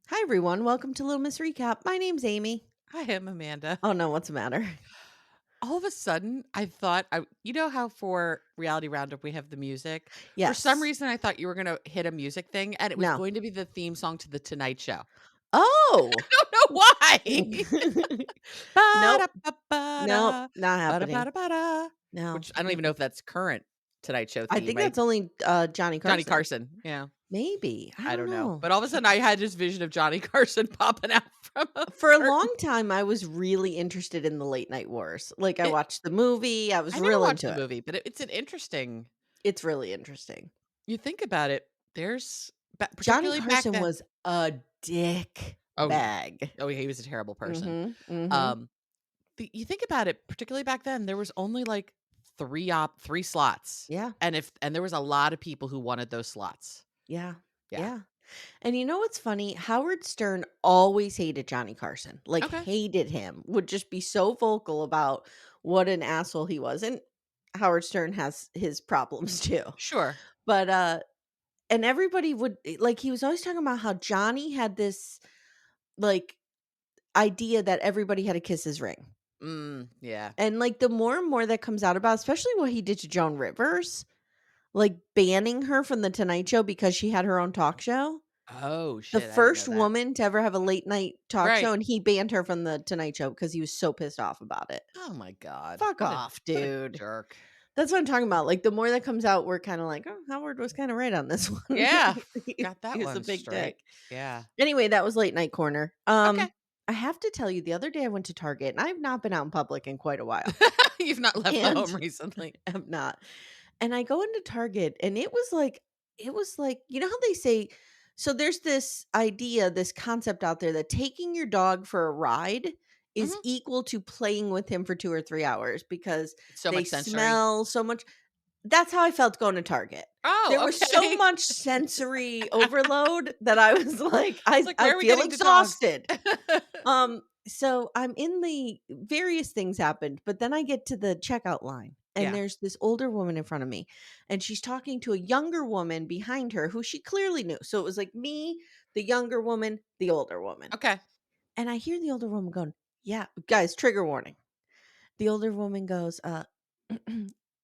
Hi, everyone. Welcome to Little Miss Recap. My name's Amy. I am Amanda. Oh, no, what's the matter? All of a sudden, I thought you know how for Reality Roundup we have the music? For some Yes. reason, I thought you were gonna hit a music thing, and it was No. going to be the theme song to The Tonight Show. Oh! I don't know why. Nope. Nope. Ba-da-ba-ba-da, Not happening. ba-da-ba-da-ba-da, No. which I don't even know Mm-mm. if that's current Tonight Show I theme. think that's only Johnny Johnny Carson. Carson, yeah, Maybe. I I don't don't know. know. But all of a sudden, I had this vision of Johnny Carson popping out from a For a curtain. long time, I was really interested in the late night wars. Like, I It watched the movie. I was I never real watched into the it. movie, but it's an interesting. It's really interesting. You think about it, there's Johnny particularly back Carson then. was a dick Oh, yeah. bag. Oh, yeah, he was a terrible person. Mm-hmm. Mm-hmm. Um, you think about it, particularly back then, there was only, like, 3 slots, Yeah. and there was a lot of people who wanted those slots. Yeah. Yeah. Yeah. And you know what's funny? Howard Stern always hated Johnny Carson, like Okay. hated him, would just be so vocal about what an asshole he was. And Howard Stern has his problems too. Sure. But and everybody would like he was always talking about how Johnny had this like idea that everybody had to kiss his ring. Yeah. And like the more and more that comes out about, especially what he did to Joan Rivers, like banning her from the Tonight Show because she had her own talk show. Oh, The shit, I didn't know first that. woman to ever have a late night talk show, Right. and he banned her from the Tonight Show because he was so pissed off about it. Oh my god. Fuck off, What a dude. jerk. That's what I'm talking about. Like, the more that comes out, we're kinda like, "Oh, Howard was kinda right on this one." Yeah. He Got that he was a one big straight. dick. Yeah. Anyway, that was late night corner. Okay. I have to tell you, the other day I went to Target, and I've not been out in public in quite a while, You've not left the and home recently. have not. And I go into Target and it was like, you know how they say so there's this idea, this concept out there that taking your dog for a ride is Mhm. equal to playing with him for 2 or 3 hours because So they much sensory. smell so much. That's how I felt going to Target. There Oh, was so okay. much sensory overload that I was like, It's like, I "Where are we feel getting the dogs?" exhausted. So I'm in the various things happened, but then I get to the checkout line and Yeah. there's this older woman in front of me and she's talking to a younger woman behind her who she clearly knew. So it was like me, the younger woman, the older woman. Okay. And I hear the older woman going, "Yeah, guys, trigger warning." The older woman goes,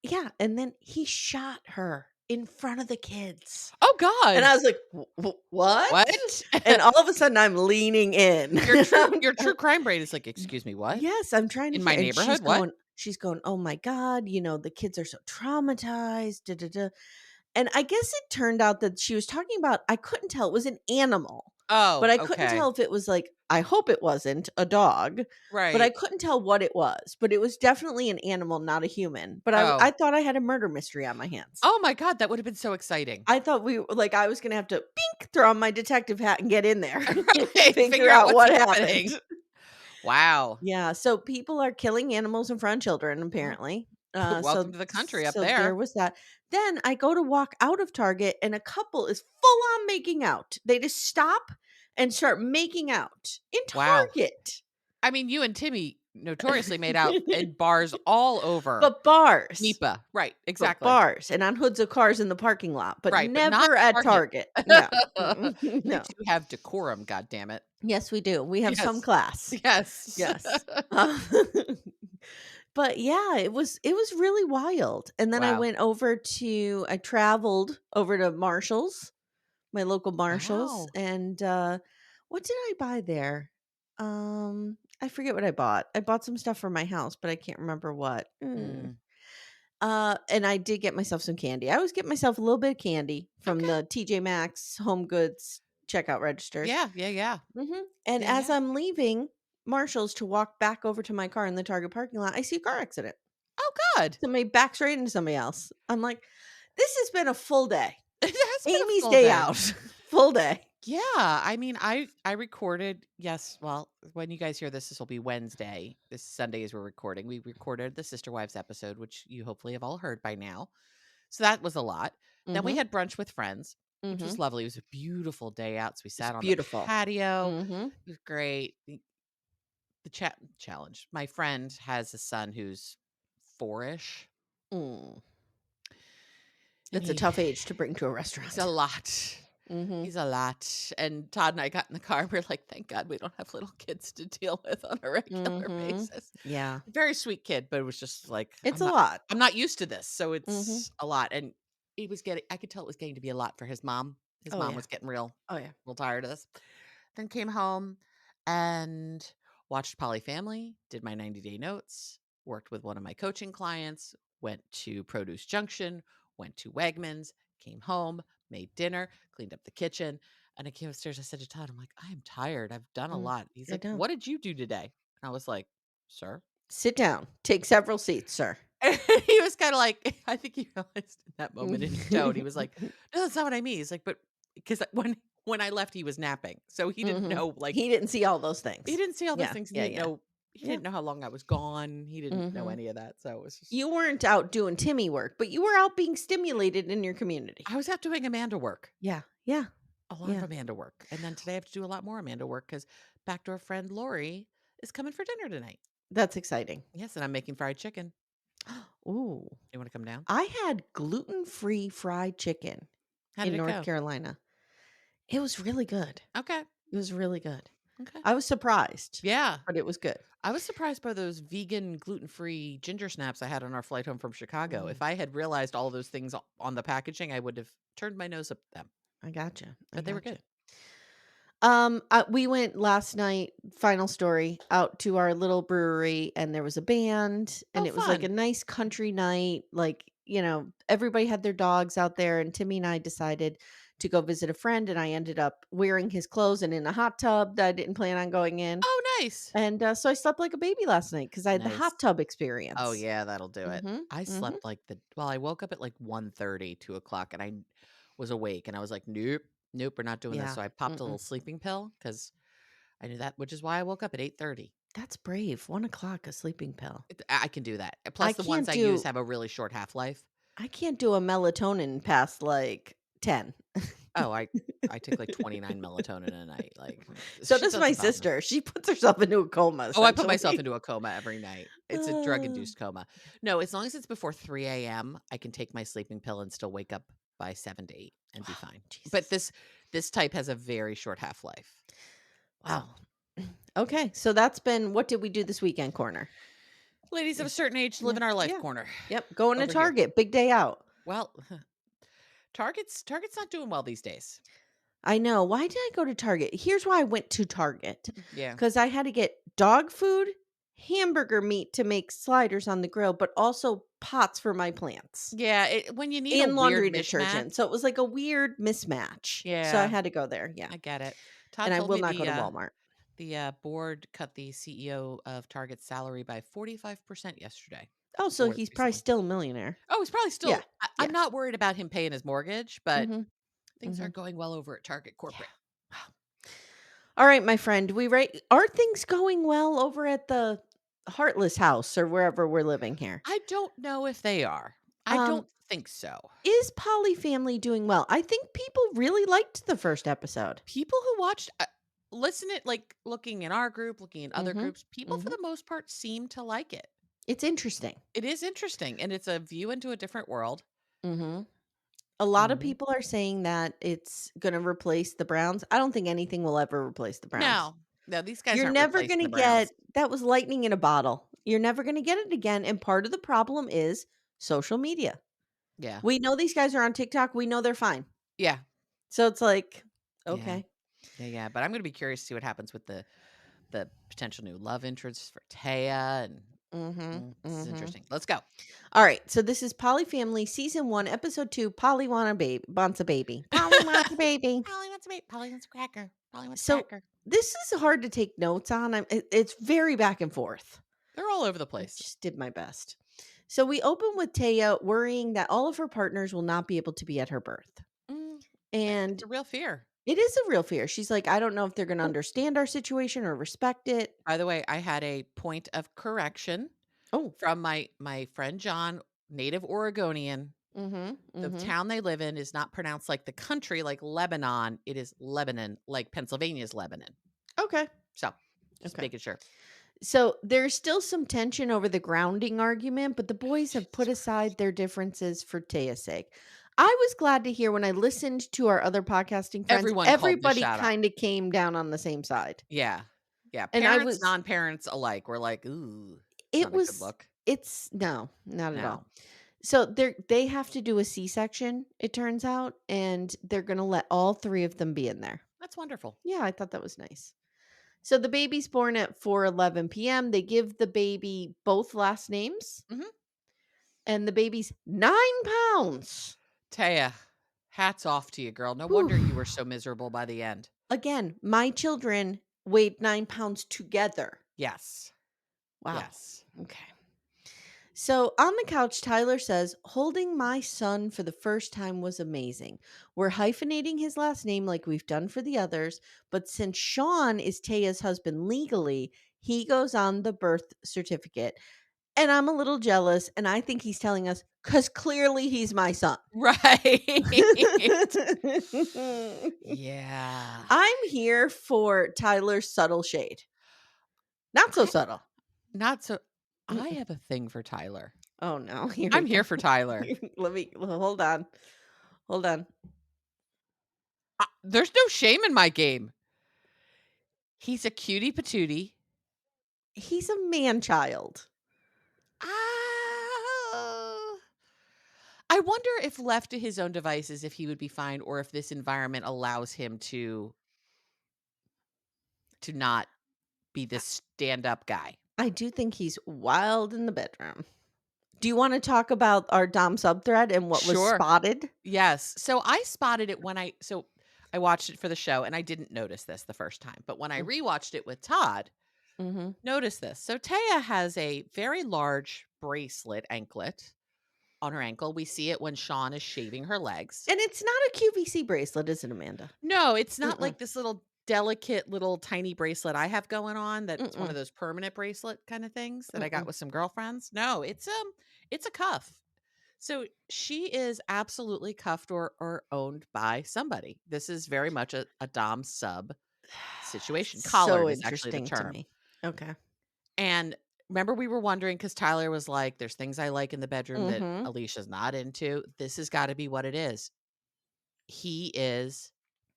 yeah, and then he shot her in front of the kids. Oh And god. I was like, What?" What? And all of a sudden I'm leaning in. Your true crime brain is like, "Excuse me, what? Yes, I'm trying to In hear my and neighborhood, what?" she's going, "Oh my god, the kids are so traumatized, da, da, da." And I guess it turned out that she was talking about I couldn't tell, it was an animal, but Oh, I couldn't okay. tell if it was like I hope it wasn't a dog, but I Right. couldn't tell what it was, but it was definitely an animal, not a human, but I Oh. thought I had a murder mystery on my hands. Oh my god, that would have been so exciting. I thought I was gonna have to, bink, throw on my detective hat and get in there and Right, figure figure out out what's what happening. happened. Wow. Yeah, so people are killing animals in front of children, Well, apparently. welcome to the country up There there. was that. Then I go to walk out of Target and a couple is full on making out. They just stop and start making out in Wow. Target. I mean, you and Timmy notoriously made out in bars all over But bars, NEPA. Right, but exactly. bars and on hoods of cars in the parking lot, but Right, but not never at Target. Target. No. Mm-mm. You No. 2 have decorum, goddammit. Yes, we do. We have some Yes. class. Yes. Yes. Uh, but yeah, it was really wild. And then Wow. I traveled over to Marshall's, my local Marshalls, Wow. and what did I buy there? I forget what I bought. I bought some stuff for my house, but I can't remember what. Mm. And I did get myself some candy. I always get myself a little bit of candy from Okay. the TJ Maxx Home Goods checkout registers. Yeah, yeah, yeah. And Yeah, as yeah. I'm leaving Marshall's to walk back over to my car in the Target parking lot, I see a car accident. Oh, good. Somebody backs right into somebody else. I'm like, this has been a full day. It has been a Amy's full day day. out. Full day. Yeah, I mean, I recorded, yes, well, when you guys hear this, this will be Wednesday. This Sunday as we're recording. We recorded the Sister Wives episode, which you hopefully have all heard by now. So that was a lot. Then we Mhm. had brunch with friends, which was Mhm. lovely. It was a beautiful day out. So we It's sat on the beautiful. patio. Mhm. It was great. The chat challenge. My friend has a son who's 4-ish, Mm. and It's a he tough age to bring to a it's a restaurant. lot. Mhm. He's a lot. And Todd and I got in the car, we're like, "Thank God we don't have little kids to deal with on a regular Mhm. basis." Yeah. Very sweet kid, but it was just like, It's a lot. I'm not used to this, so Mhm. it's a lot, and he was getting I could tell it was getting to be a lot for his mom. His Oh, mom yeah. was getting Oh, yeah. real tired of this. Then came home and watched Polyfamily, did my 90-day notes, worked with one of my coaching clients, went to Produce Junction, went to Wegmans, came home, made dinner, cleaned up the kitchen, and I came upstairs. I said to Todd, I'm like, I am tired. I've done a Mm. lot. He's I like, know. what did you do today? And I was like, sir. Sit down. Take several seats, sir. And he was kinda like I think he realized in that moment in his tone, he was like, "No, that's not what I mean." He's like, "But" because when I left, he was napping, so he didn't Mhm. know, like He didn't see all those he things. didn't see all those Yeah. things, Yeah, yeah. he Yeah. didn't know how long I was gone, he didn't know Mhm. any of that, so it was just You weren't out doing Timmy work, but you were out being stimulated in your community. I was out doing Amanda work, Yeah. Yeah. a lot of Yeah. Amanda work, and then today I have to do a lot more Amanda work because backdoor friend Lori is coming for dinner tonight. That's exciting. Yes, and I'm making fried chicken. Ooh. You wanna come down? I had gluten-free fried chicken How did in it North go? Carolina. It was really good. Okay, It was really good. okay. I was surprised, Yeah. but it was good. I was surprised by those vegan, gluten-free ginger snaps I had on our flight home from Chicago. Mm, If I had realized all those things on the packaging, I would have turned my nose up at them, I gotcha. I but they were gotcha. good. We went last night, final story, out to our little brewery and there was a band and Oh, it was like a fun. nice country night. Like, everybody had their dogs out there and Timmy and I decided to go visit a friend and I ended up wearing his clothes and in a hot tub that I didn't plan on going in. Oh, nice. And so I slept like a baby last night because I had the Nice. hot tub Oh, experience. yeah, that'll do it. Mhm. I Mhm. slept like I woke up at like 1:30, 2 o'clock, and I was awake and I was like, "Nope, nope, we're not doing this." Yeah. So I popped a Mm-mm. little sleeping pill because I knew that, which is why I woke up at 8:30. That's brave. 1 o'clock, a sleeping pill. I can do that. I Plus the ones can't I use do have a really short half-life. I can't do a melatonin past like 10. Oh, I take, like, 29 melatonin a night, like, So shit does my doesn't bother. sister. She puts herself into a coma Oh, I put myself essentially. into a coma every night. It's a Uh, drug-induced coma. No, as long as it's before 3 AM, I can take my sleeping pill and still wake up by 7 to 8 and be oh, fine. But Jesus. this type has a very short half-life. So, Wow. Okay, so that's been what did we do this weekend corner? ladies of Yeah. a certain age Yeah. live in our life Yeah. corner Yep, going to over here. Target, big day out. Well, Target's not doing well these days. I know. Why did I go to Target? Here's why I went to Target. Yeah. Because I had to get dog food, hamburger meat to make sliders on the grill, but also pots for my plants Yeah, when you need a and weird laundry mishmash. detergent. So it was like a weird mismatch. So I Yeah, had to go there. Yeah. I get it. And Todd I told will me not go to Walmart. the board cut the CEO of Target's salary by 45% yesterday. Oh, The so board he's probably recently. still a millionaire. Oh, he's probably Yeah. still I'm Yeah. not worried about him paying his mortgage, but Mhm. things Mhm. aren't going well over at Target Yeah. corporate. Wow. All right, my friend. Are things going well over at the Heartless house or wherever we're living here? I don't know if they are. I Um don't think so. Is Polyfamily doing well? I think people really liked the first episode. People who watched listen it like looking in our group, looking in other Mhm. groups, people for Mhm. the most part seem to like it. It's interesting. It is interesting and it's a view into a different world. Mhm. A lot of Mhm. people are saying that it's gonna replace the Browns. I don't think anything will ever replace the Browns. No. No, these guys You're aren't never replacing gonna the Browns. get that was lightning in a bottle. You're never gonna get it again, and part of the problem is social media. Yeah. We know these guys are on TikTok, we know they're fine. Yeah. So it's like, Yeah. okay. Yeah, yeah, but I'm gonna be curious to see what happens with the potential new love interest for Taya and Mhm. this is Mhm. interesting. Let's go. Alright, so this is Polyfamily season 1, episode 2, Polly wants a baby. Polly wants a baby. Polly wants a bait. Polly wants a cracker. Polly wants a So, cracker. this is hard to take notes on, it's very back and forth. They're all over the I place. just did my best. So, we open with Taya worrying that all of her partners will not be able to be at her birth, Mm, it's and a real fear. it is a real fear. She's like, "I don't know if they're gonna understand our situation or respect it." By the way, I had a point of correction Oh. from my friend John, native Oregonian. Mhm, The mhm. town they live in is not pronounced like the country, like Lebanon. It is Lebanon, like Pennsylvania's Lebanon. Okay, So, just okay. making sure. So there's still some tension over the grounding argument, but the boys have put Jesus aside Christ. their differences for Taya's sake. I was glad to hear when I listened to our other podcasting friends, Everyone called the everybody shot out. kinda came down on the same side. Yeah. Yeah, And I parents, was non-parents alike were like, "Ooh, it's it not a good was look." it's no, not at all. No. So they have to do a C-section, it turns out, and they're gonna let all 3 of them be in there. That's wonderful. Yeah, I thought that was nice. So the baby's born at 4:11 PM. They give the baby both last names, Mhm. and the baby's 9 pounds. Taya, hats off to you, girl. No Whew. wonder you were so miserable by the end. Again, my children weighed 9 pounds together. Yes. Wow. Yes. Okay. So on the couch, Tyler says, holding my son for the first time was amazing. We're hyphenating his last name like we've done for the others, but since Sean is Taya's husband legally, he goes on the birth certificate. And I'm a little jealous, and I think he's telling us because clearly he's my son. Right. Yeah. I'm here for Tyler's subtle shade. Not so I subtle. not so I Mm-mm. have a thing for Tyler. Oh no, here we I'm go. here for Tyler. Let me hold on. Hold on. There's no shame in my game. He's a cutie patootie. He's a man child. Ah, I wonder if left to his own devices, if he would be fine, or if this environment allows him to not be this stand-up guy. I do think he's wild in the bedroom. Do you want to talk about our Dom sub thread and what was Sure. spotted? Yes. So I spotted it when I watched it for the show, and I didn't notice this the first time, but when I rewatched it with Todd, Mm-hmm. notice this. So Taya has a very large bracelet anklet on her ankle. We see it when Sean is shaving her legs. And it's not a QVC bracelet, is it, Amanda? No, it's not Mm-mm. like this little delicate little tiny bracelet I have going on that's one Mm-mm. of those permanent bracelet kind of things that I got Mm-mm. with some girlfriends. No, it's a cuff. So she is absolutely cuffed or owned by somebody. This is very much a dom sub situation. So Collared is actually the interesting to term. me. Okay. And remember we were wondering because Tyler was like, there's things I like in the bedroom that Mm-hmm. Alicia's not into. This has got to be what it is. He is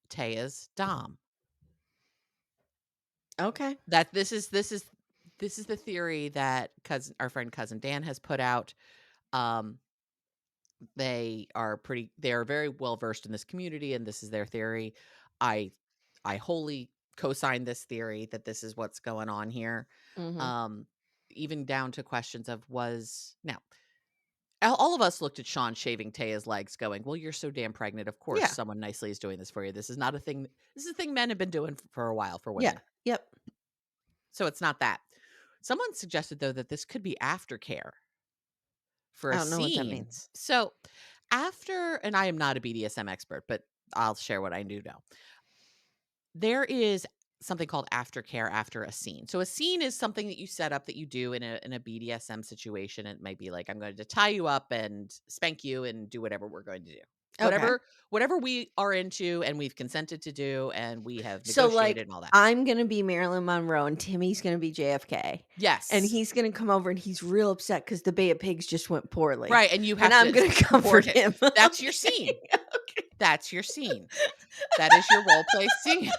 Taya's dom. Okay. That this is the theory that cousin our friend cousin Dan has put out. Um, they're very well versed in this community, and this is their theory. I I wholly co-sign this theory that this is what's going on here. Mm-hmm. Um, even down to questions of was now all of us looked at Sean shaving Taya's legs, going, "Well, you're so damn pregnant. Of course, Yeah. someone nicely is doing this for you. This is not a thing. This is a thing men have been doing for a while for Yeah. women. Yep. So it's not that." Someone suggested though that this could be aftercare for I a don't know what that scene. means. So after, and I am not a BDSM expert, but I'll share what I do know. There is something called aftercare after a scene. So a scene is something that you set up that you do in a BDSM situation. It might be like I'm going to tie you up and spank you and do whatever we're going to do. Okay. Whatever we are into and we've consented to do and we have So, negotiated like, and all that. I'm gonna be Marilyn Monroe and Timmy's gonna be JFK, and Yes. he's gonna come over and he's real upset because the Bay of Pigs just went poorly, Right. And you and have I'm to gonna support comfort him. him. That's your Okay. scene. Okay. That's your scene. That is your role play scene.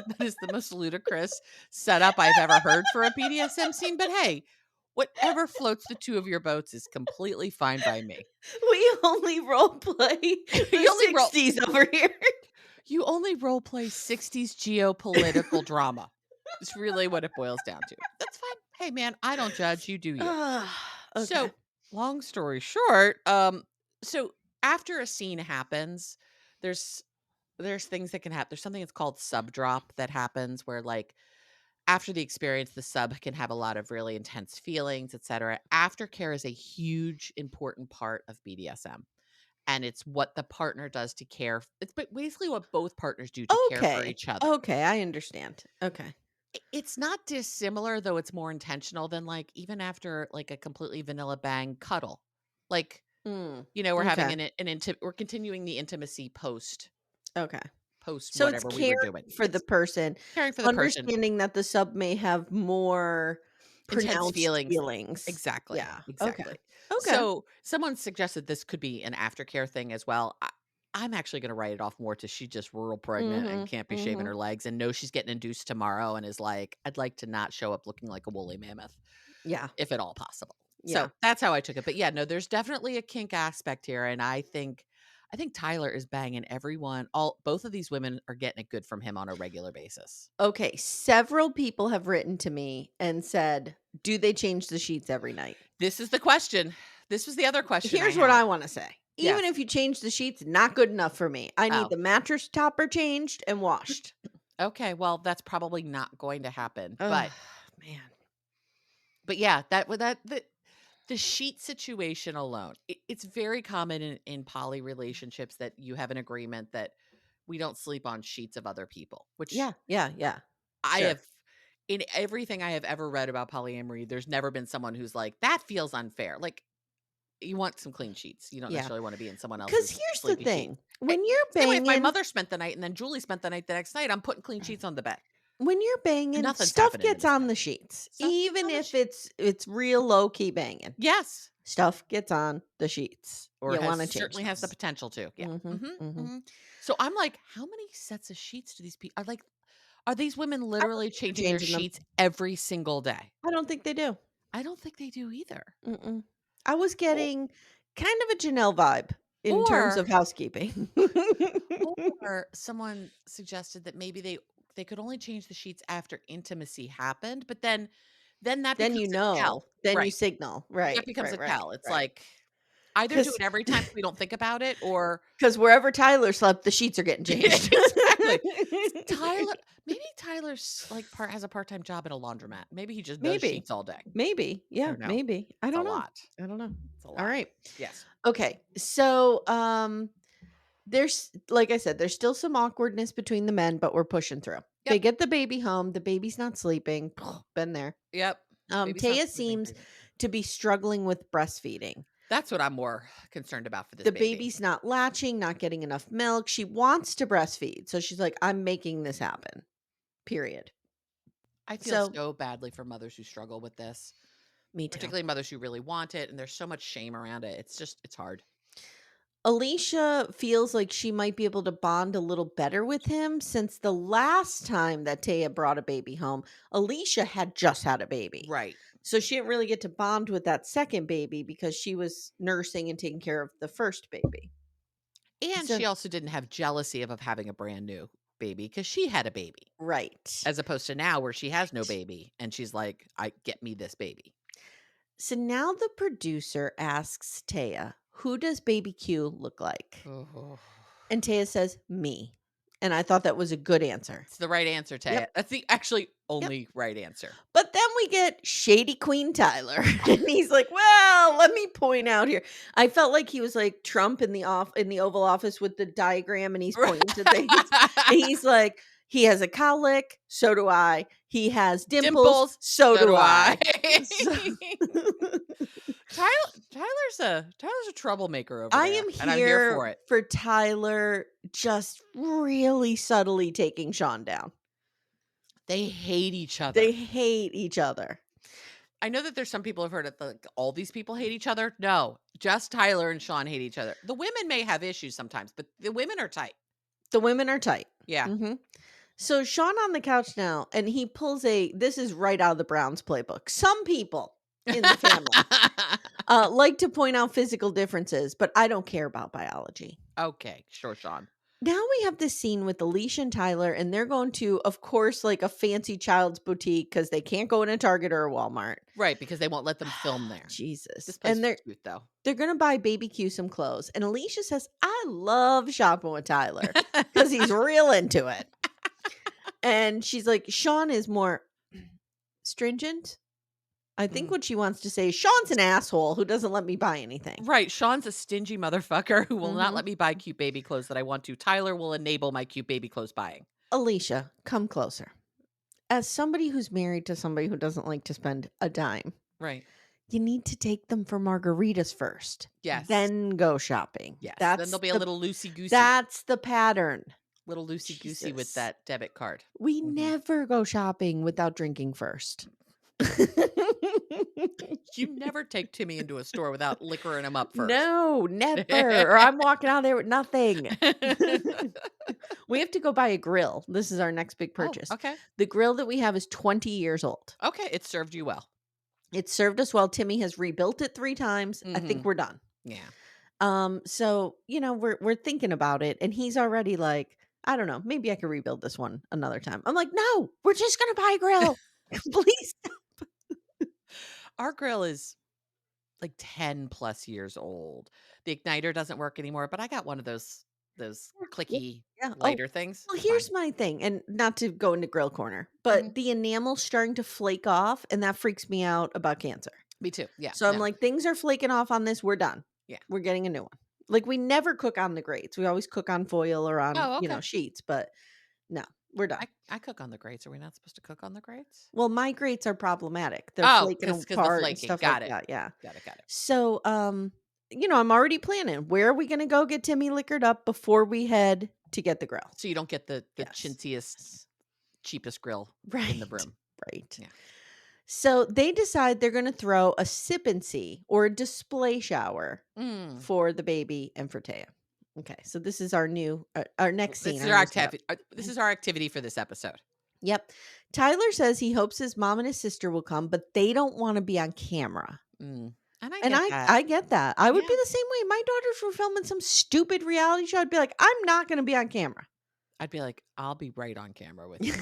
That is the most ludicrous setup I've ever heard for a BDSM scene, but hey, whatever floats the two of your boats is completely fine by me. We only role play the You only roll '60s over here. you only role play 60s geopolitical drama. It's really what it boils down to. That's fine. Hey man, I don't judge, you do you. Okay. So, long story short, so after a scene happens, there's there's things that can happen. There's something that's called sub drop that happens where like after the experience, the sub can have a lot of really intense feelings, etc. Aftercare is a huge, important part of BDSM. And it's what the partner does to care. It's basically what both partners do to care for Okay. each other. Okay, I understand. Okay. It's not dissimilar, though it's more intentional than like even after like a completely vanilla bang cuddle. Like, Mm. we're having Okay. we're continuing the intimacy Okay. post So it's whatever we were caring doing. for the It's person, caring for the person. understanding that the sub may have more Intense pronounced feelings. feelings. Exactly, Yeah. Okay. exactly. Okay. So, someone suggested this could be an aftercare thing as well. I'm actually gonna write it off more to she's just rural pregnant and Mhm. can't be shaving Mhm. her legs and knows she's getting induced tomorrow and is like, "I'd like to not show up looking like a woolly mammoth, Yeah. if at all possible." So, Yeah. that's how I took it, but yeah, no, there's definitely a kink aspect here, and I think Tyler is banging everyone. All both of these women are getting it good from him on a regular basis. Okay, several people have written to me and said, "Do they change the sheets every night?" This is the question. This was the other question I Here's what had. I wanna say. Even Yes. if you change the sheets, not good enough for me. I need Oh. the mattress topper changed and washed. Okay, well, that's probably not going to happen, Ugh, man. but yeah, that with that the sheet situation alone, it's very common in poly relationships that you have an agreement that we don't sleep on sheets of other people, which Yeah, yeah, yeah. I Sure. have in everything I have ever read about polyamory, there's never been someone who's like, "That feels unfair." Like, you want some clean sheets. You don't Yeah. necessarily wanna be in someone Because else's here's the sleepy sheets. thing. Eh, When you're same way if my banging mother spent the night and then Julie spent the night the next night, I'm putting clean sheets on the bed. when you're banging, Nothing's stuff happening in gets this on bed. the sheets. Stuff gets Even on the if sheet. it's real low key banging. Yes. Stuff gets on the sheets. Or You has wanna change certainly has the those. potential to, yeah. Mhm, Mhm, mhm. mhm. So I'm like, how many sets of sheets do these people are these women I don't literally think they're changing their changing them. sheets every single day? I don't think they do. I don't think they do either. Mm-mm. I was O getting kind of a Janelle vibe in terms or of housekeeping. or someone suggested that maybe they could only change the sheets after intimacy happened, but then that Then becomes you a tell. know, then you Right. signal. That Right, becomes right, a right, tell. It's right. like, either do Because it every time so we don't think about it or wherever Tyler slept, the sheets are getting yeah, changed. exactly. Tyler maybe Tyler's, like, has a part-time job at a laundromat. Maybe he just does Maybe. sheets all day. Maybe. I Yeah, don't know. maybe. I It's a don't know. lot. I don't know. It's a All lot. right. Yes. Okay. So, there's like I said, there's still some awkwardness between the men, but we're pushing through. They Yep. get the baby home. The baby's not sleeping. Been there. Yep. Baby's not Taya sleeping. seems to be struggling with breastfeeding. That's what I'm more concerned about for this The baby. baby's not latching, not getting enough milk. She wants to breastfeed. So she's like, I'm making this happen. Period. I feel So, so badly for mothers who struggle with this, me too. particularly mothers who really want it, and there's so much shame around it. It's hard. Alicia feels like she might be able to bond a little better with him since the last time that Taya brought a baby home, Alicia had just had a baby. Right. So she didn't really get to bond with that second baby because she was nursing and taking care of the first baby. And So, she also didn't have jealousy of having a brand new baby because she had a baby, right. as opposed to now where she has no Right. baby and she's like, "I get me this baby." So now the producer asks Taya, who does baby Q look like? Oh. And Taya says, me. And I thought that was a good answer. It's the right answer, Taya. Yep. That's the actually Yep. only right answer. But then we get Shady Queen Tyler, and he's like, "Well, let me point out here." I felt like he was like Trump in the Oval Office with the diagram, and he's pointing to things. And he's like, "He has a cowlick, so do I. He has dimples, Dimples, so so do do I. I." So Tyler's a troublemaker over I there, am and I'm here here for it. for Tyler just really subtly taking Sean down. They hate each They other. hate each other. I know that there's some people who've heard it, like, all these people hate each other. No, just Tyler and Sean hate each other. The women may have issues sometimes, but the women are tight. The women are tight. Yeah. Mhm. So Sean on the couch now, and he pulls this is right out of the Browns playbook. Some people in the family like to point out physical differences, but I don't care about biology. Okay, sure, Sean. Now we have this scene with Alicia and Tyler, and they're going to, of course, like a fancy child's boutique because they can't go in a Target or a Walmart. Right, because they won't let them film there. Jesus. This place And is they're cute, though. they're gonna buy baby Q some clothes. And Alicia says, I love shopping with Tyler because he's real into it. And she's like, Sean is more stringent. I think Mm. what she wants to say is Sean's an asshole who doesn't let me buy anything. Right, Sean's a stingy motherfucker who will not Mhm. let me buy cute baby clothes that I want to. Tyler will enable my cute baby clothes buying. Alicia, come closer. As somebody who's married to somebody who doesn't like to spend a dime, Right. you need to take them for margaritas first, Yes. then go shopping. Yes. Then they'll be a little loosey goosey. That's the pattern. Little loosey goosey with Jesus. that debit card. We Mhm. never go shopping without drinking first. You never take Timmy into a store without liquoring him up first. No, never, or I'm walking out there with nothing. We have to go buy a grill. This is our next big Oh, purchase. okay. The grill that we have is 20 years old. Okay, it served you well. It served us well. Timmy has rebuilt it 3 times. I think Mhm. we're done. Yeah. So, we're thinking about it and he's already like, I don't know, maybe I could rebuild this one another time. I'm like, "No, we're just gonna buy a grill." Please. Our grill is like 10 plus years old. The igniter doesn't work anymore, but I got one of those Yeah. clicky Yeah. Oh, lighter things. well, It's fine. here's my thing, and not to go into grill corner, but Mhm. the enamel's starting to flake off, and that freaks me out about cancer. Me too. Yeah. So I'm No. like, things are flaking off on this. We're done. Yeah. We're getting a new one. Like we never cook on the grates. We always cook on foil or on, Oh, okay. sheets, but no, we're done. I cook on the grates. Are we not supposed to cook on the grates? Well, my grates are problematic. They're Oh, flaking because the apart and flaking. stuff like Got it. that. Yeah. Got it. Got it. So, I'm already planning. Where are we going to go get Timmy liquored up before we head to get the grill? So you don't get the Yes. chintziest, cheapest grill in the Right. room. Right. Yeah. So they decide they're going to throw a sip and see or a display shower Mm. for the baby and for Taya. Okay, so this is our next This scene. is Our our new setup. activity. This is our activity for this episode. Yep. Tyler says he hopes his mom and his sister will come, but they don't want to be on camera. Mm. And I And get I that. I get that. I would Yeah. be the same way. My daughters were filming some stupid reality show. I'd be like, I'm not going to be on camera. I'd be like, I'll be right on camera with you.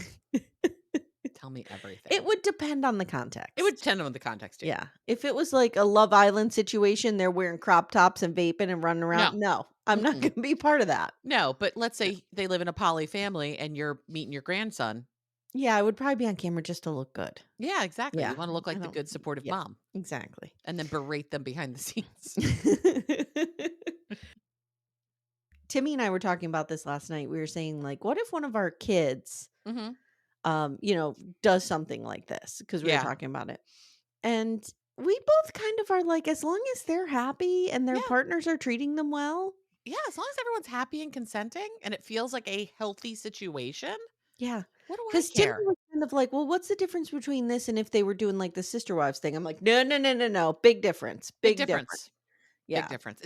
Tell me everything. It would depend on the context. It would depend on the context too. Yeah. If it was like a Love Island situation, they're wearing crop tops and vaping and running around. No, I'm not Mm-mm. going to be part of that. No, but let's say they live in a poly family and you're meeting your grandson. Yeah, I would probably be on camera just to look good. Yeah, exactly. Yeah, You want to look I like the don't good supportive yeah. mom Exactly. and then berate them behind the scenes. Timmy and I were talking about this last night. We were saying like, what if one of our kids, Mhm. does something like this? Because we were Yeah. talking about it. And we both kind of are like, as long as they're happy and their Yeah. partners are treating them well. Yeah, as long as everyone's happy and consenting and it feels like a healthy situation, Yeah. what do I Because Timmy care? was kind of like, well, what's the difference between this and if they were doing like the sister wives thing? I'm like, no, no, no, no, no. Big difference. Big Big difference. difference. Big Yeah. difference.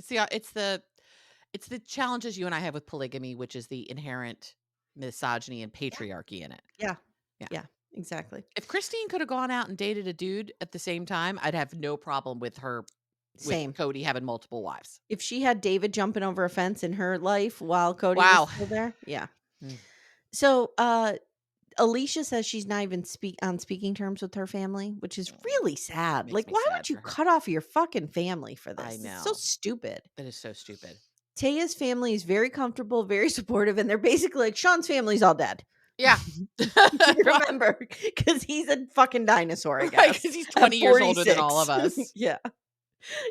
It's the challenges you and I have with polygamy, which is the inherent misogyny and patriarchy in it. Yeah. Yeah. Yeah. Exactly. If Christine could have gone out and dated a dude at the same time, I'd have no problem with her with Same. Cody having multiple wives. If she had David jumping over a fence in her life while Cody Wow. was still there. Yeah. Mm. So Alysia says she's not even on speaking terms with her family, which is really sad. Makes Like, me why sad would you for her. cut off your fucking family for this? I It's know. so stupid. That is so stupid. Taya's family is very comfortable, very supportive, and they're basically like, Sean's family's all dead. Yeah. Remember, because he's a fucking dinosaur, I Right, guess. because he's At 20 years older than all of 46. us. Yeah.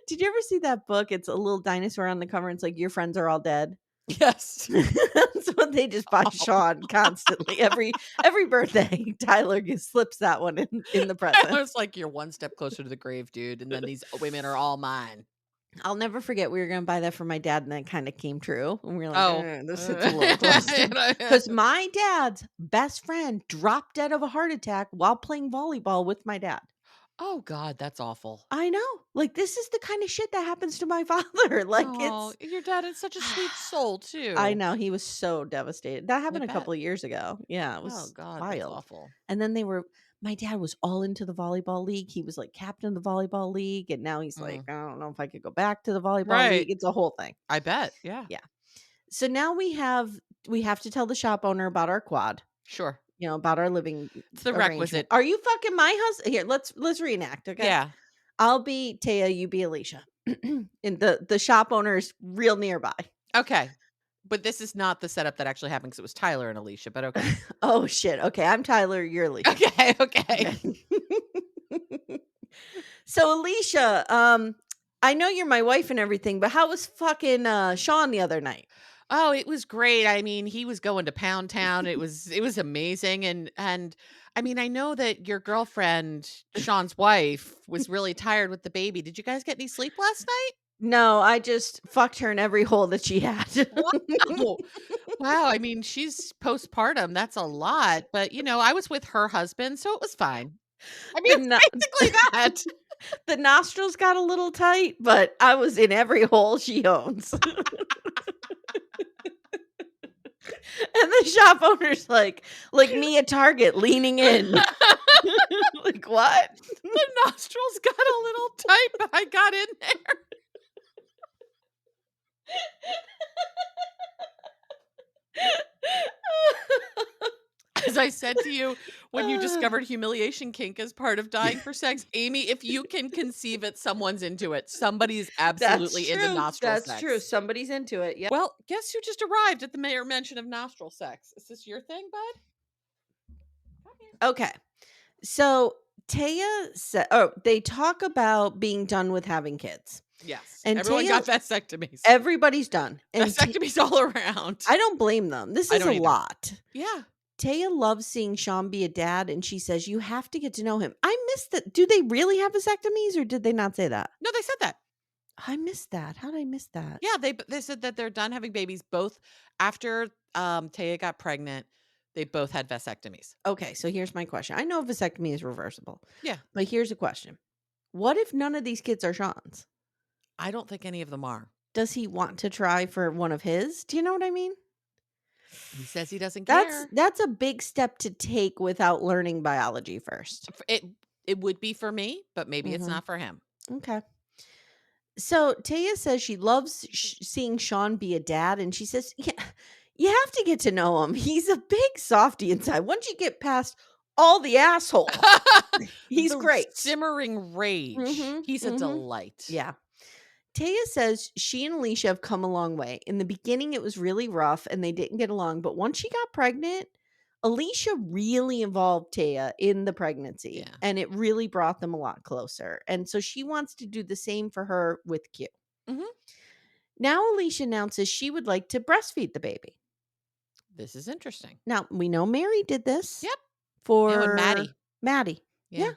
Did you ever see that book? It's a little dinosaur on the cover. And it's like, your friends are all dead. Yes. That's what they just buy Oh. Sean constantly. Every birthday, Tyler slips that one in the I present. was like, you're one step closer to the grave, dude. And then these women are all mine. I'll never forget we were going to buy that for my dad, and that kind of came true. And we were like, Oh. this hits a little close. Because my dad's best friend dropped dead of a heart attack while playing volleyball with my dad. Oh, God, that's awful. I know. Like, this is the kind of shit that happens to my father. Like, Oh, your dad is such a sweet soul, too. I know. He was so devastated. That happened a bet. couple of years ago. Yeah, it Oh, was God, that's wild. awful. And then my dad was all into the volleyball league. He was like captain of the volleyball league. And now he's like, I don't know if I could go back to the volleyball Right. league. It's a whole thing. I bet. Yeah. Yeah. So now we have to tell the shop owner about our quad, Sure. about our living. It's the arrangement. requisite. Are you fucking my husband? Here, let's reenact. Okay. Yeah. I'll be Taya, you be Alysia. And the shop owner is real nearby. Okay. But this is not the setup that actually happened because it was Tyler and Alysia, but okay. Oh, shit. Okay. I'm Tyler. You're Alysia. Okay. So, Alysia, I know you're my wife and everything, but how was fucking Sean the other night? Oh, it was great. I mean, he was going to Pound Town. It was amazing. And I mean, I know that your girlfriend, Sean's wife, was really tired with the baby. Did you guys get any sleep last night? No, I just fucked her in every hole that she had. Wow. Wow. I mean, she's postpartum. That's a lot. But, I was with her husband, so it was fine. I mean, The it's no basically that. the nostrils got a little tight, but I was in every hole she owns. And the shop owner's like me at Target leaning in. Like, "What?" The nostrils got a little tight, but I got in there. As I said to you, when you discovered humiliation kink as part of dying for sex, Amy, if you can conceive it, someone's into it. Somebody's That's absolutely into true, nostril that's true, sex. somebody's into it, yep. Well, guess who just arrived at the mayor mention of nostril sex? Is this your thing, bud? Come here. Okay, so Taya said, oh, they talk about being done with having kids, Yes. and Everyone Taya got vasectomies. everybody's done, and Vasectomies all around. I don't blame them, this I is don't a either. lot. Yeah. Taya loves seeing Sean be a dad, and she says, "You have to get to know him." I missed that. Do they really have vasectomies, or did they not say that? No, they said that. I missed that. How did I miss that? Yeah, they said that they're done having babies both after Taya got pregnant. They both had vasectomies. Okay, so here's my question. I know vasectomy is reversible, Yeah. but here's a question. What if none of these kids are Sean's? I don't think any of them are. Does he want to try for one of his? Do you know what I mean? He says he doesn't That's care. that's a big step to take without learning biology first. It would be for me, but maybe it's Mhm. not for him. Okay. So Taya says she loves seeing Sean be a dad, and she says, "Yeah, you have to get to know him. He's a big softy inside. Once you get past all the asshole, he's The great." simmering rage. Mhm. He's a Mhm. delight. Yeah. Taya says she and Alysia have come a long way. In the beginning, it was really rough and they didn't get along. But once she got pregnant, Alysia really involved Taya in the pregnancy Yeah. and it really brought them a lot closer. And so she wants to do the same for her with Q. Mhm. Now, Alysia announces she would like to breastfeed the baby. This is interesting. Now, we know Mary did this Yep. And for Maddie. Maddie. Yeah. Yeah.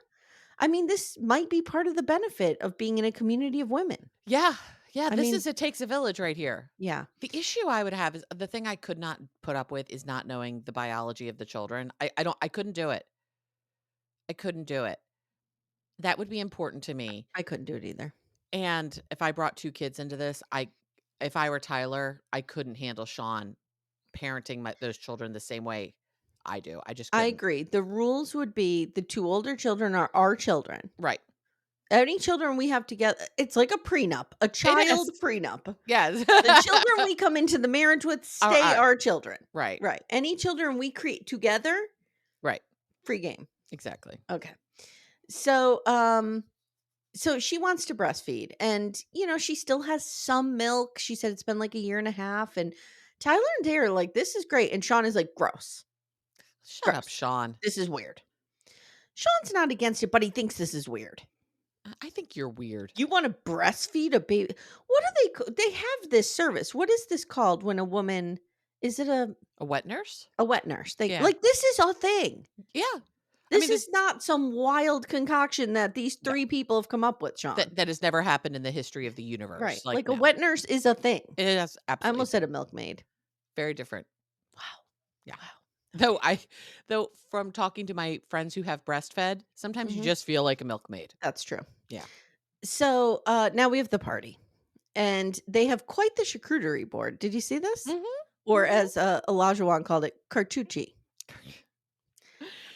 I mean, this might be part of the benefit of being in a community of women. Yeah. Yeah. I This mean, is It Takes a Village right here. yeah, The issue I would have is the thing I could not put up with is not knowing the biology of the children. I couldn't do it. I couldn't do it. That would be important to me. I couldn't do it either. And if I brought 2 kids into this, if I were Tyler, I couldn't handle Sean parenting those children the same way I do. I just I couldn't. agree. The rules would be the 2 older children are our children. Right. Any children we have together, it's like a prenup, a It child is. prenup. Yes. The children we come into the marriage with stay Are our children. right. Right. Any children we create together, Right. free game. Exactly. Okay. So, so she wants to breastfeed and, she still has some milk. She said it's been like a year and a half and Tyler and Tay are like, "This is great." And Sean is like, "Gross. Shut up, Gross. Sean. This is weird." Sean's not against it, but he thinks this is weird. I think you're weird. You wanna breastfeed a baby? What do they have this service. What is this called when a woman is it A wet nurse? a wet nurse? They Yeah. like, this is a thing. Yeah. I This mean, is not some wild concoction that these no, 3 people have come up with, Sean. that has never happened in the history of the Right. universe. Like, Like, a no. wet nurse is a thing. It is I absolutely almost said a milkmaid. very different. Wow. Yeah. Wow. Though from talking to my friends who have breastfed, sometimes you Mhm. just feel like a milkmaid. That's true. Yeah. So, now we have the party, and they have quite the charcuterie board. Did you see this? Mhm. Or Mhm. as, Olajuwon called it, cartucci.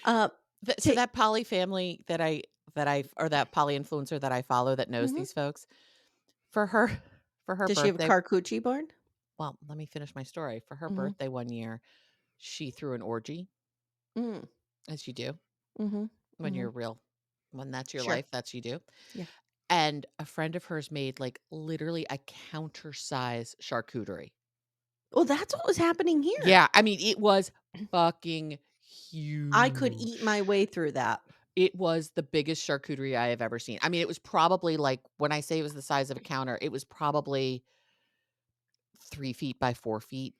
Uh, So ta that poly family or that poly influencer that I follow that knows Mhm. these folks, for her for her Does she have a birthday, charcuterie board? well, let me finish my story. For her Mhm. birthday one year, she threw an orgy, Mm. as you do Mhm. when Mhm. when that's your Sure. life, that's you do. Yeah. And a friend of hers made like literally a counter size charcuterie. Well, that's what was happening here. Yeah, I mean, it was fucking I could eat my huge. way through that. It was the biggest charcuterie I have ever seen. I mean, it was probably like when I say it was the size of a counter, it was probably 3 feet by 4 feet.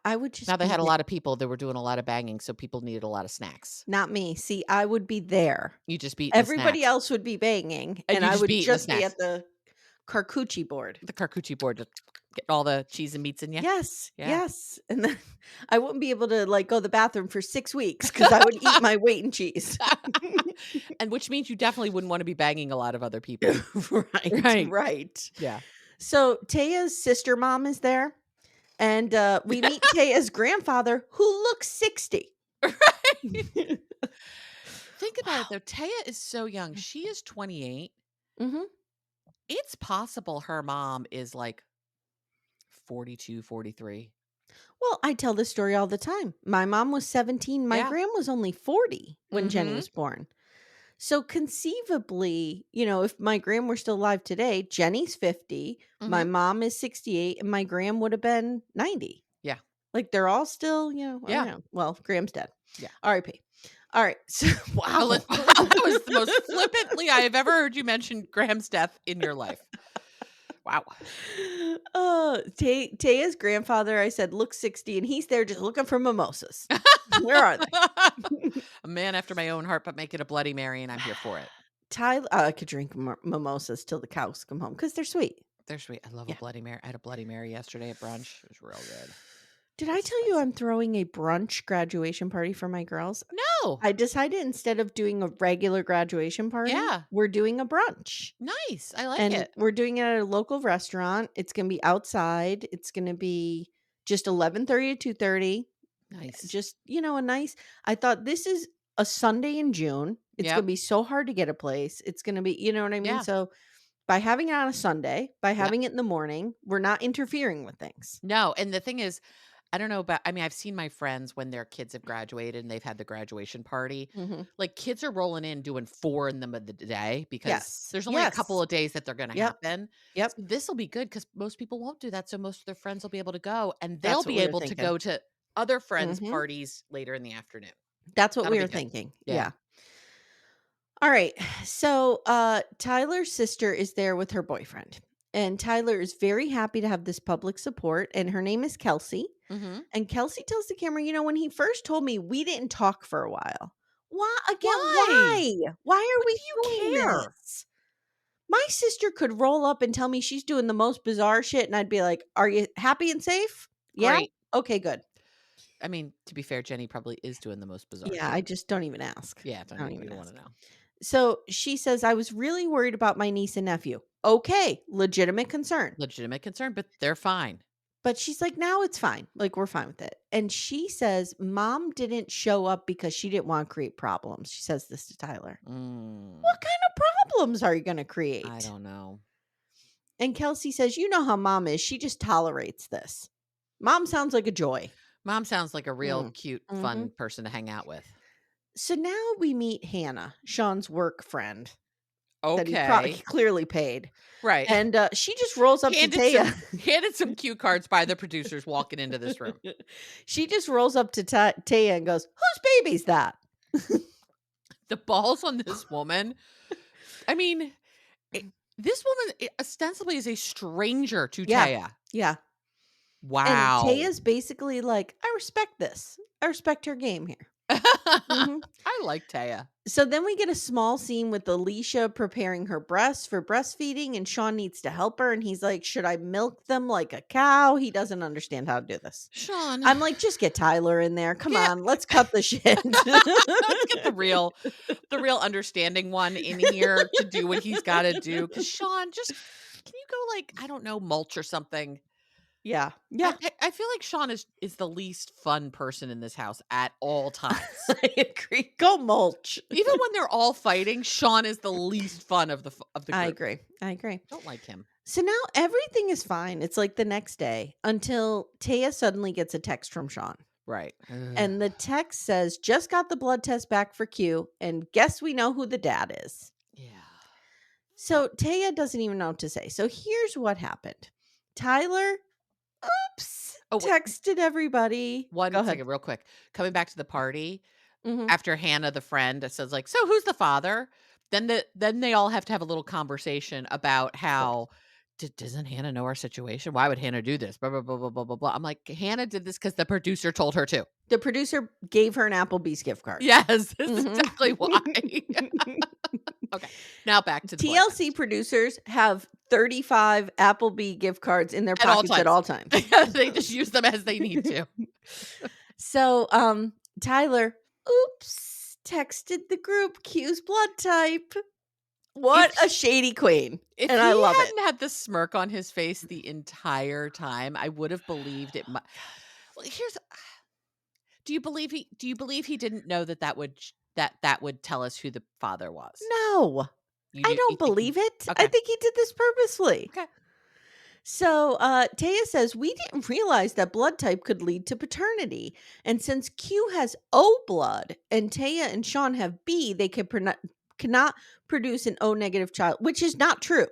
I would Now just they be had a there. lot of people, they were doing a lot of banging, so people needed a lot of snacks. Not me. See, I would be there. You just be eating the Everybody snacks. else would be banging, And and you I just would be eating the just be snacks. at the charcuterie board. The charcuterie board, just get all the cheese and meats in you. Yes, Yeah. yes, and then I wouldn't be able to, like, go to the bathroom for 6 weeks because I would eat my weight in cheese. And which means you definitely wouldn't wanna be banging a lot of other people. Right, Right. right. Yeah. So Taya's sister mom is there, and, we meet Taya's grandfather, who looks 60. Right. Think about it Wow. though, Taya is so young. She is 28. Mhm. It's possible her mom is, like, 42, 43. Well, I tell this story all the time. My mom was 17, my Yeah. gram was only 40 when Jenny Mhm. was born. So conceivably, if my gram were still alive today, Jenny's 50, my Mhm. mom is 68, and my gram would have been 90. Yeah. Like, they're all still, I don't Yeah. know. Well, Graham's dead. Yeah. RIP. All right. So, Well, wow. wow, that was the most flippantly I have ever heard you mention Graham's death in your life. Wow. Taya's grandfather, I said, looks 60, and he's there just looking for mimosas. Where are they? A man after my own heart, but make it a Bloody Mary, and I'm here for it. Tyler, I could drink mimosas till the cows come home because they're sweet. They're sweet. I love a Yeah. Bloody Mary. I had a Bloody Mary yesterday at brunch. It was real good. Did I It's tell you spicy. I'm throwing a brunch graduation party for my girls? No. I decided instead of doing a regular graduation party, Yeah. we're doing a brunch. Nice. I like And it. we're doing it at a local restaurant. It's gonna be outside. It's gonna be just 11:30 to 2:30. Nice. Just, a nice I thought this is a Sunday in June. It's gonna Yep. be so hard to get a place. It's gonna be, you know what I mean? Yeah. So by having it on a Sunday, by Yep. having it in the morning, we're not interfering with things. No, and the thing is, I don't know about I mean, I've seen my friends when their kids have graduated and they've had the graduation party. Mhm. Like, kids are rolling in doing 4 in the day because Yes. there's only a couple Yes. of days that they're gonna Yep. happen. Yep. So this'll be good because most people won't do that, so most of their friends will be able to go, and they'll That's what be we were able to thinking. go to other friends' Mhm. parties later in the afternoon. That's what That'll we be were good. thinking. Yeah. Yeah. All right. So, Tyler's sister is there with her boyfriend. And Tyler is very happy to have this public support. And her name is Kelsey. Mhm. And Kelsey tells the camera, when he first told me, we didn't talk for a while. Why? Again, Why? why? Why are What we do you doing care? this? My sister could roll up and tell me she's doing the most bizarre shit. And I'd be like, are you happy and safe? Yeah. Great. Okay, good. I mean, to be fair, Jenny probably is doing the most bizarre Yeah. I shit. just don't even ask. Yeah, I don't you even don't wanna ask. know. So she says, I was really worried about my niece and nephew. Okay, legitimate concern. Legitimate concern, but they're fine. But she's like, now it's fine. Like, we're fine with it. And she says, mom didn't show up because she didn't want to create problems. She says this to Tyler. Mm, What kind of problems are you going to I create? don't know. And Kelsey says, you know how mom is. She just tolerates this. Mom sounds like a joy. Mom sounds like a real Mm. cute, hmm fun person to hang out with. So now we meet Hannah, Sean's work friend that he probably Okay. clearly paid. Right. And she just rolls up to Handed some Taya. handed some cue cards by the producers walking into this room. She just rolls up to Taya and goes, "Whose baby's that?" The balls on this woman. I mean, this woman ostensibly is a stranger to Yeah, Taya. yeah. And Wow. Taya's basically like, "I respect this. I respect her game here." Mhm. I like Taya. So then we get a small scene with Alysia preparing her breasts for breastfeeding, and Sean needs to help her. And he's like, "Should I milk them like a cow?" He doesn't understand how to do this. Sean, I'm like, "Just get Tyler in there. Come get on, let's cut the shit." let's get the real understanding one in here to do what he's got to do. Because Sean, just can you go like I don't know mulch or something? Yeah, I, yeah. I I feel like Sean is the least fun person in this house at all times. I agree. Go mulch. Even when they're all fighting, Sean is the least fun of the I group. agree. I agree. Don't like him. So now everything is fine. It's like the next day until Taya suddenly gets a text from Sean. Right. Ugh. And the text says, just got the blood test back for Q, and guess we know who the dad is. Yeah. So Taya doesn't even know what to say. So here's what happened. Tyler, oops, Oh, wait, texted everybody. Go one ahead. second, real quick. Coming back to the party, hmm after Hannah, the friend, says like, "So who's the father?" Then they all have to have a little conversation about Of course. how doesn't Hannah know our situation? Why would Hannah do this? Blah blah blah blah blah blah blah. I'm like, Hannah did this because the producer told her to. The producer gave her an Applebee's gift card. Yes, that's Mhm. exactly why. Okay, now back to the blood TLC test. producers have 35 Applebee gift cards in their At all pockets at times. all times. They just use them as they need to. So, Tyler, oops, texted the group Q's blood type. What a shady queen, If and I he love it. hadn't had the smirk on his face the entire time, I would have believed it. Well, here's do you believe he didn't know that would tell us who the father was? No, I You don't think he believe it. I okay. think he did this purposely. Okay. So, Taya says, we didn't realize that blood type could lead to paternity. And since Q has O blood and Taya and Sean have B, they cannot produce an O negative child, which is not true.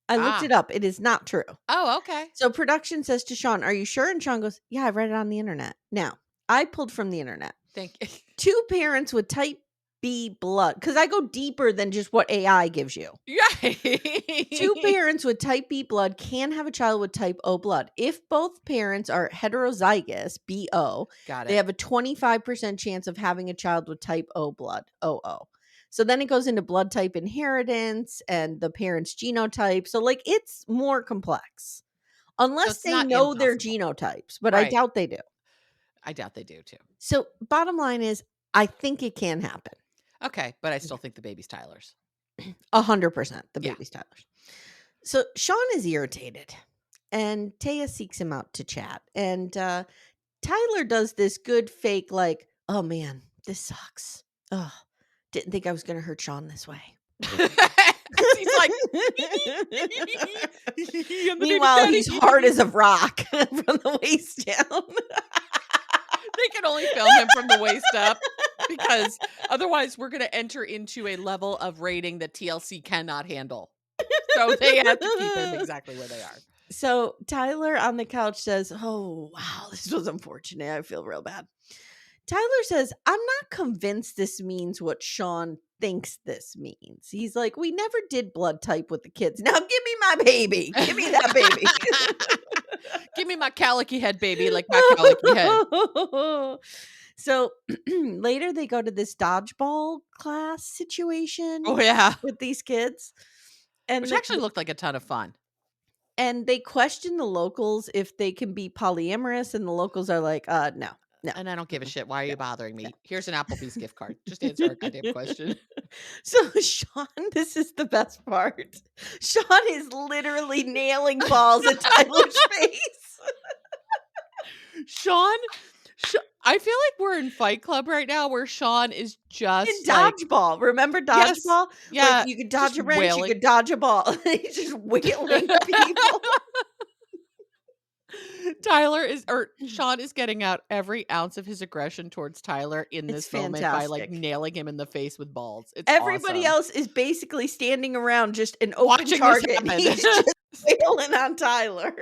I looked it Ah. up. It is not true. Oh, okay. So, production says to Sean, are you sure? And Sean goes, yeah, I read it on the internet. Now, I pulled from the internet. Thank you. 2 parents with type B blood, because I go deeper than just what AI gives you. Yeah. 2 parents with type B blood can have a child with type O blood. If both parents are heterozygous, BO, Got they it. have a 25% chance of having a child with type O blood, OO. So then it goes into blood type inheritance and the parent's genotype. So, like, it's more complex. So Unless it's they not know their impossible. genotypes, but I Right. doubt they do. I doubt they do too. So, bottom line is, I think it can happen. Okay, but I still think the baby's Tyler's. 100% the Yeah. baby's Tyler's. So Sean is irritated and Taya seeks him out to chat. And Tyler does this good fake, like, oh man, this sucks. Oh, didn't think I was going to hurt Sean this way. He's like, I'm the baby Meanwhile, daddy. he's hard as a rock from the waist down. They can only film him from the waist up because otherwise we're going to enter into a level of rating that TLC cannot handle. So they have to keep him exactly where they are. So Tyler on the couch says, oh, wow, this was unfortunate. I feel real bad. Tyler says, I'm not convinced this means what Sean thinks this means. He's like, we never did blood type with the kids. Now give me my baby. Give me that baby. Give me my calicky head, baby, like my calicky head. So later they go to this dodgeball class situation Oh, yeah. with these kids. And Which actually looked like a ton of fun. and they question the locals if they can be polyamorous, and the locals are like, no. And I don't give a shit. Why are you bothering me? Here's an Applebee's gift card. Just answer our goddamn question. So Sean, this is the best part. Sean is literally nailing balls at Tyler's face. Sean, I feel like we're in Fight Club right now where Sean is just In like, dodgeball. Remember Yes. dodgeball? Yeah. Like you could dodge just a wrench, wailing. you could dodge a ball. He's just wailing people. Sean is getting out every ounce of his aggression towards Tyler in It's this moment by like fantastic. nailing him in the face with balls. It's Everybody awesome. else is basically standing around just an open Watching this target. And happen. he's just wailing on Tyler.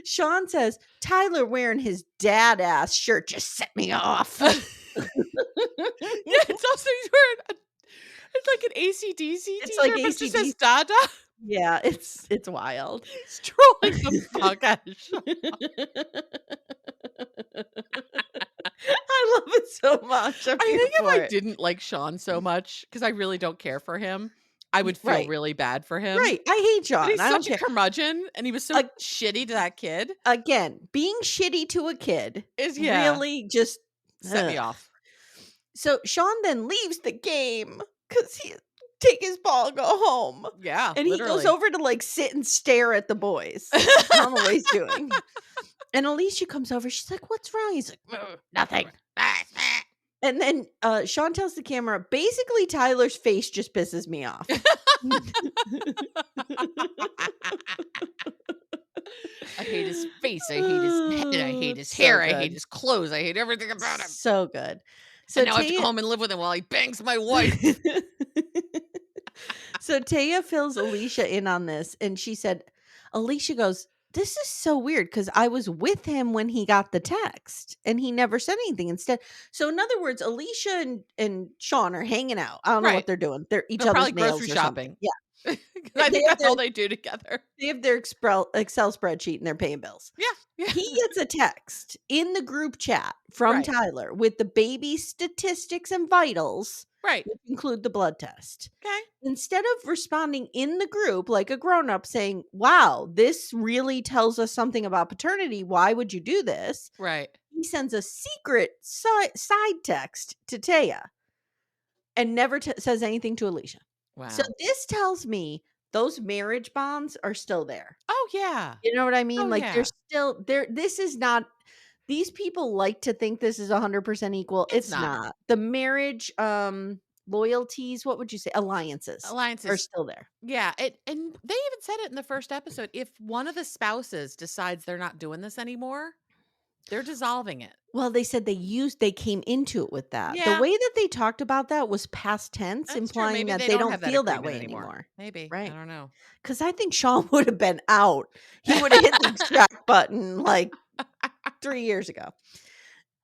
Sean says, Tyler wearing his dad ass shirt just set me off. Yeah, it's also he's wearing it's like an ACDC It's t-shirt, like but it just says AC/DC. Dada. Yeah, it's wild. He's trolling the fuck out of Sean. I love it so much. I'm I here think if for I it. didn't like Sean so much, because I really don't care for him, I would feel Right. really bad for him. Right. I hate Sean. But he's I don't such a care. curmudgeon, and he was so shitty to that kid. Again, being shitty to a kid Is really just set me off. So Sean then leaves the game because he take his ball and go home. Yeah, And literally. he goes over to like sit and stare at the boys. I don't know what he's doing. And Alysia comes over. She's like, what's wrong? He's like, nothing. And then Sean tells the camera, basically Tyler's face just pisses me off. I hate his face. I hate his head. I hate his So hair. I good. hate his clothes. I hate everything about him. So good. So And now I have to go home and live with him while he bangs my wife. So Taya fills Alysia in on this, and she said, Alysia goes, this is so weird because I was with him when he got the text and he never said anything instead. So in other words, Alysia and Sean are hanging out. I don't know what Right. they're doing. They're each They're other's probably nails grocery or shopping. something. Yeah. I They think have that's all they do together. They have their Excel spreadsheet and they're paying bills. Yeah. He gets a text in the group chat from Right. Tyler with the baby statistics and vitals, Right. which include the blood test. Okay. Instead of responding in the group like a grown-up saying, wow, this really tells us something about paternity. Why would you do this? Right. He he sends a secret side text to Taya and never says anything to Alysia. So Wow. this tells me those marriage bonds are still there. Oh, yeah. You know what I Oh, mean? Like, they're yeah. still there. This is not, these people like to think this is 100% equal. It's It's not. not. The marriage, loyalties, what would you say? Alliances are Alliances. still there. Yeah, and they even said it in the first episode. If one of the spouses decides they're not doing this anymore, they're dissolving it. Well, they said they came into it with that. The Yeah, way that they talked about that was past tense, that's true. implying Maybe that they they don't don't have that feel that agreement way anymore. anymore. Maybe. I Right. don't know. Because I think Sean would have been out. He would have hit the extract button like 3 years ago.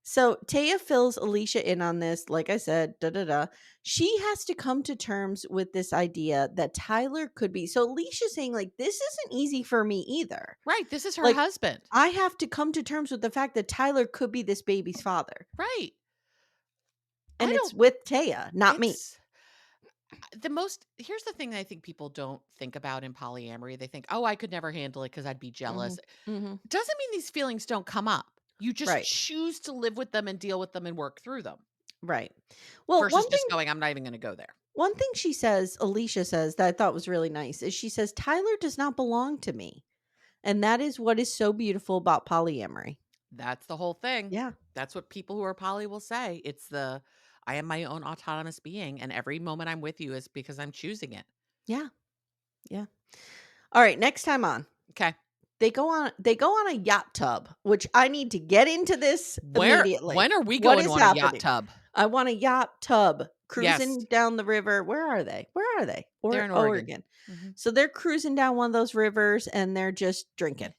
So Taya fills Alysia in on this. Like I said, da da da. She has to come to terms with this idea that Tyler could be. So Alicia's saying, like, this isn't easy for me either. Right, this is her Like, husband. I have to come to terms with the fact that Tyler could be this baby's father. Right. I And it's don't with Taya, not me. it's the most here's the thing that I think people don't think about in polyamory. They think, "Oh, I could never handle it because I'd be Hmm. jealous." Hmm. Doesn't mean these feelings don't come up. You just Right. choose to live with them and deal with them and work through them Right. Well, versus just going, "I'm not even gonna go there." one thing she says, Alicia says, that I thought was really nice is she says, Tyler does not belong to me. And that is what is so beautiful about polyamory. That's the whole thing. Yeah. That's what people who are poly will say. It's the I am my own autonomous being, and every moment I'm with you is because I'm choosing it. Yeah. Yeah. All right. Next time on, Okay. they go on a yacht tub, which I need to get into this immediately. When are we What going is on a yacht happening? tub? I want a yacht tub Yes, cruising down the river. Where are they? Where are they? they're Or in Oregon. Oregon. Mhm. So they're cruising down one of those rivers and they're just drinking.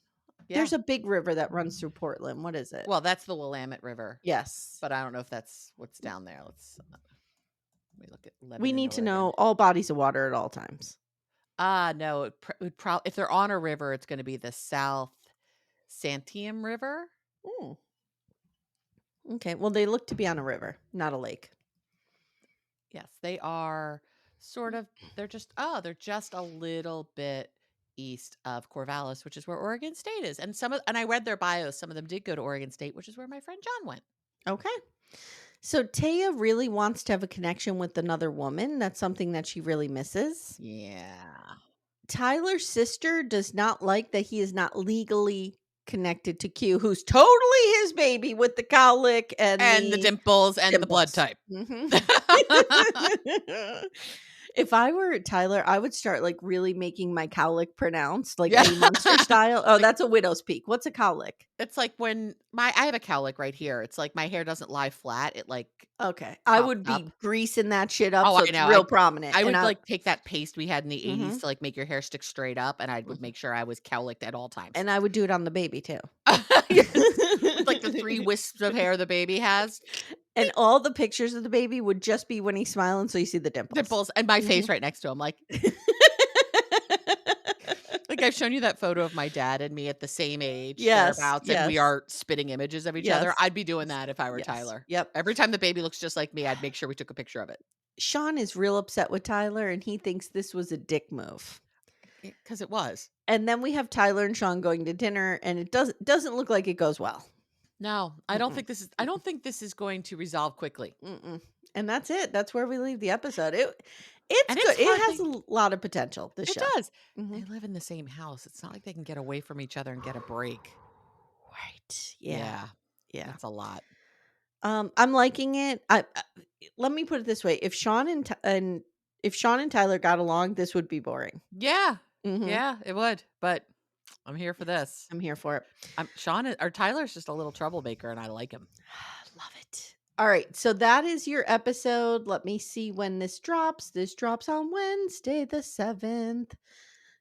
Yeah. There's a big river that runs through Portland. What is it? Well, that's the Willamette River, Yes. but I don't know if that's what's down there. Let me look at We Lebanon, need to Oregon. know all bodies of water at all times. No, it would probably if they're on a river, it's going to be the South Santiam River. Mm, okay. Well, they look to be on a river, not a lake. Yes, they are sort of they're just a little bit east of Corvallis, which is where Oregon State is. And I read their bios, some of them did go to Oregon State, which is where my friend John went. Okay. So Taya really wants to have a connection with another woman. That's something that she really misses. Yeah. Tyler's sister does not like that he is not legally connected to Q, who's totally his baby with the cowlick and And the the dimples and the blood dimples. type. Mhm. If I were Tyler, I would start like really making my cowlick pronounced, like Yeah. Eddie Munster style. Oh, Like that's a widow's peak. What's a cowlick? it's like when I have a cowlick right here. It's like my hair doesn't lie flat. It like Okay, I pops would up. be greasing that shit up Oh, so I it's know. real prominent, I and would I like take that paste we had in the 80s mhm, to like make your hair stick straight up, and I would mhm, make sure I was cowlicked at all times. and I would do it on the baby too. Yes. With like the 3 wisps of hair the baby has. And all the pictures of the baby would just be when he's smiling, so you see the dimples. Dimples and my Mhm. face right next to him, like I've shown you that photo of my dad and me at the same age, Yes, thereabouts, and we yes, are spitting images of each other. yes, I'd be doing that if I were yes, Tyler. yep. Every time the baby looks just like me, I'd make sure we took a picture of it. Sean is real upset with Tyler, and he thinks this was a dick move. Because it was. And then we have Tyler and Sean going to dinner, and it doesn't look like it goes well. No, Mm-mm, I don't think this is going to resolve quickly. mm-mm. And that's it. That's where we leave the episode. It's And it's good. It hard has a lot of potential. This it show. does. Hmm. They live in the same house. It's not like they can get away from each other and get a break. Right. Yeah. Yeah, Yeah. that's a lot. I'm liking it. Let me put it this way: if Sean and Tyler got along, this would be boring. Yeah. Hmm. Yeah, it would, but I'm here for this. I'm here for it. Tyler's just a little troublemaker, and I like him. Love it. All right, so that is your episode. Let me see when this drops. This drops on Wednesday, the 7th.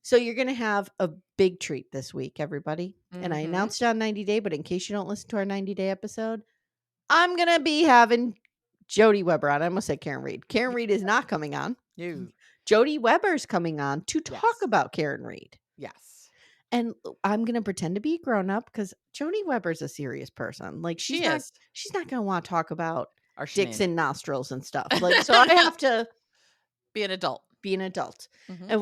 So you're going to have a big treat this week, everybody. And I Mhm. announced it on 90 Day, but in case you don't listen to our 90-day episode, I'm going to be having Jody Weber on. I almost said Karen Reed. Karen Reed is not coming on. You. Jody Weber's coming on to talk Yes. about Karen Reed. Yes. And I'm gonna pretend to be a grown up because Jody Weber's a serious person. Like She is. she's not gonna want to talk about Our dicks Shanann. and nostrils and stuff. Like, so I have to Be an adult. be an adult. Mhm. And You can do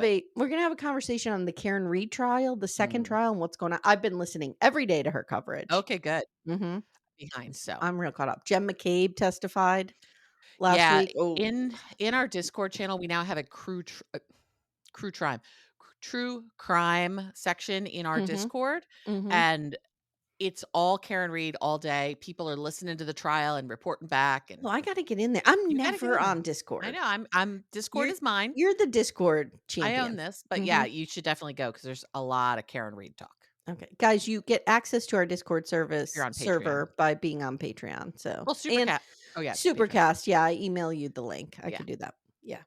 it. we're gonna have a conversation on the Karen Reed trial, the second Mm. trial, and what's going on. I've been listening every day to her coverage. Okay, good. Hmm. behind, so I'm real caught up. Jen McCabe testified last yeah, week. Oh, in our Discord channel, we now have a True crime true crime section in our mhm, Discord, mhm. and it's all Karen Reed all day. People are listening to the trial and reporting back, and Well, I gotta get in there. I'm you gotta get never in there. on I know, Discord. I'm Discord You're is mine. you're the Discord I own champion. this, but yeah, Mhm. you should definitely go because there's a lot of Karen Reed talk Okay. Guys, you get access to our Discord if you're service on Patreon. server by being on Patreon, so Well, and Supercat oh, yeah, it's Patreon. Supercast, yeah, I email you the link. I Yeah. could do that. Yeah.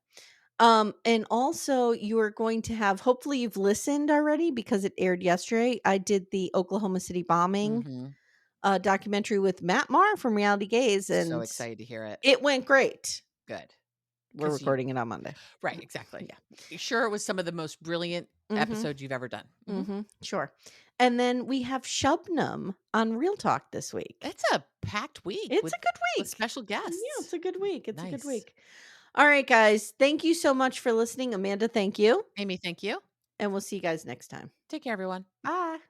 And also you are going to have hopefully you've listened already because it aired yesterday. I did the Oklahoma City bombing, Mhm. documentary with Matt Maher from Reality Gaze, So and excited to hear it. it went great. Good, We're because you recording it on Monday. right, exactly. Yeah. Sure, it was some of the most brilliant Mhm. episodes you've ever done. Mhm. Mhm. Sure. And then we have Shubnum on Real Talk this week. It's a packed week It's a good with week. special Yeah, it's guests. a good week. It's a good Nice. week. All right, guys. Thank you so much for listening. Amanda, thank you. Amy, thank you. And we'll see you guys next time. Take care, everyone. Bye.